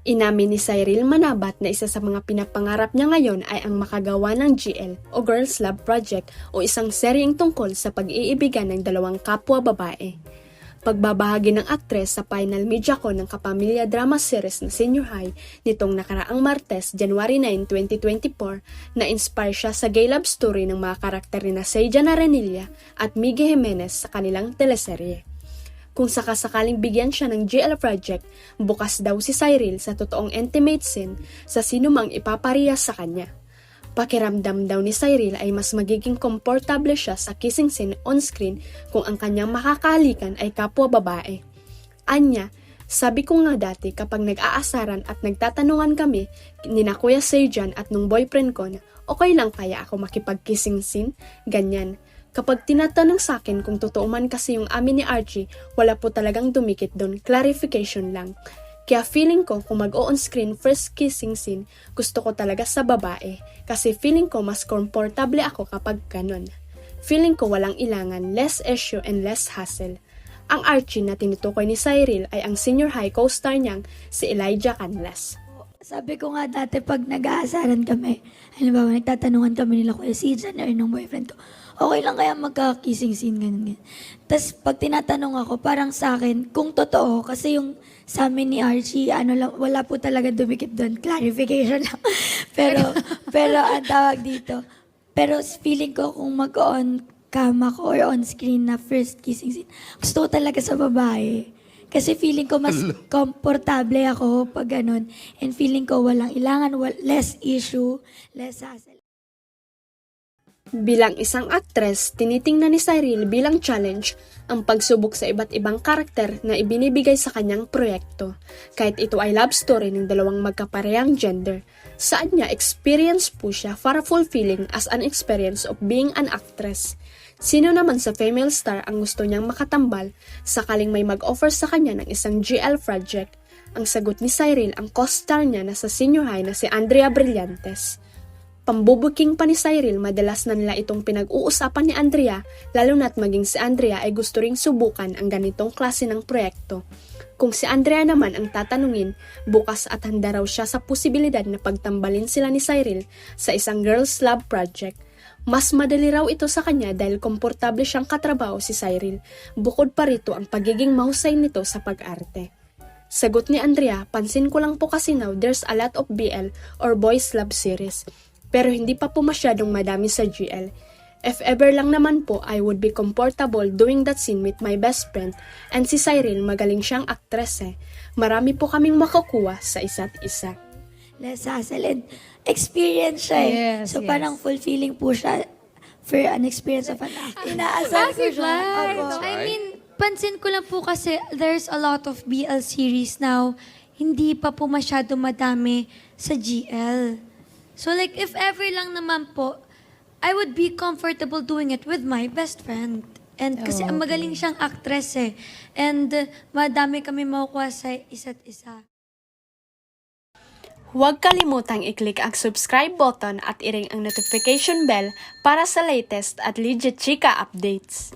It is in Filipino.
Inamin ni Cyril Manabat na isa sa mga pinapangarap niya ngayon ay ang makagawa ng GL o Girls Love Project o isang seryeng tungkol sa pag-iibigan ng dalawang kapwa babae. Pagbabahagi ng aktres sa final media con ng kapamilya drama series na Senior High nitong nakaraang Martes, January 9, 2024, na-inspire siya sa gay love story ng mga karakter na Seijan Arenilla at Miggy Jimenez sa kanilang teleserye. Kung sakasakaling bigyan siya ng GL project, bukas daw si Cyril sa totoong intimate scene sa sinumang ipaparehas sa kanya. Pakiramdam daw ni Cyril ay mas magiging komportable siya sa kissing scene on-screen kung ang kanyang makakahalikan ay kapwa babae. Anya, sabi ko nga dati kapag nag-aasaran at nagtatanungan kami nina Kuya Seijan at nung boyfriend ko na okay lang kaya ako makipag-kissing scene, ganyan. Kapag tinatanong sa akin kung totoo man kasi yung amin ni Archie, wala po talagang dumikit doon, clarification lang. Kaya feeling ko kung mag-on-screen first kissing scene, gusto ko talaga sa babae. Kasi feeling ko mas komportable ako kapag ganun. Feeling ko walang ilangan, less issue and less hassle. Ang Archie na tinutukoy ni Cyril ay ang senior high co-star niyang si Elijah Canlas. Sabi ko nga dati pag nag-aasaran kami, halimbawa nagtatanungan kami nila Kuya Seijan or nung boyfriend ko, okay lang kaya magka-kissing scene ganyan. Tapos pag tinatanong ako, parang sa akin, kung totoo, kasi yung sa amin ni Archie, wala po talaga dumikit doon, clarification lang. pero ang tawag dito, pero feeling ko kung mag-on cam ako or on screen na first kissing scene, gusto ko talaga sa babae. Kasi feeling ko mas komportable ako pag ganun. And feeling ko walang ilangan, less issue, less hassle. Bilang isang aktres, tinitingnan ni Cyril bilang challenge ang pagsubok sa iba't ibang karakter na ibinibigay sa kanyang proyekto. Kahit ito ay love story ng dalawang magkaparehang gender, saan niya experience po siya para fulfilling as an experience of being an actress. Sino naman sa female star ang gusto niyang makatambal sakaling may mag-offer sa kanya ng isang GL project? Ang sagot ni Cyril ang co-star niya na sa senior high na si Andrea Brillantes. Pambubuking pa ni Cyril, madalas na nila itong pinag-uusapan ni Andrea, lalo na't maging si Andrea ay gusto ring subukan ang ganitong klase ng proyekto. Kung si Andrea naman ang tatanungin, bukas at handa raw siya sa posibilidad na pagtambalin sila ni Cyril sa isang girls love project. Mas madali raw ito sa kanya dahil komportable siyang katrabaho si Cyril, bukod pa rito ang pagiging mahusay nito sa pag-arte. Sagot ni Andrea, pansin ko lang po kasi now there's a lot of BL or boys love series, pero hindi pa po masyadong madami sa GL. If ever lang naman po, I would be comfortable doing that scene with my best friend, and si Cyril magaling siyang aktres eh. Marami po kaming makukuha sa isa't isa. Less hassle and experience siya eh. Yes, So yes. parang fulfilling po siya for an experience of an actor. Inaasar ko siya. Right. Opo. I mean, pansin ko lang po kasi there's a lot of BL series now. Hindi pa po masyado madami sa GL. So like, if ever lang naman po, I would be comfortable doing it with my best friend. And kasi ang magaling siyang actress eh. And madami kami makukuha sa isa't isa. Huwag kalimutang i-click ang subscribe button at i-ring ang notification bell para sa latest at legit chika updates.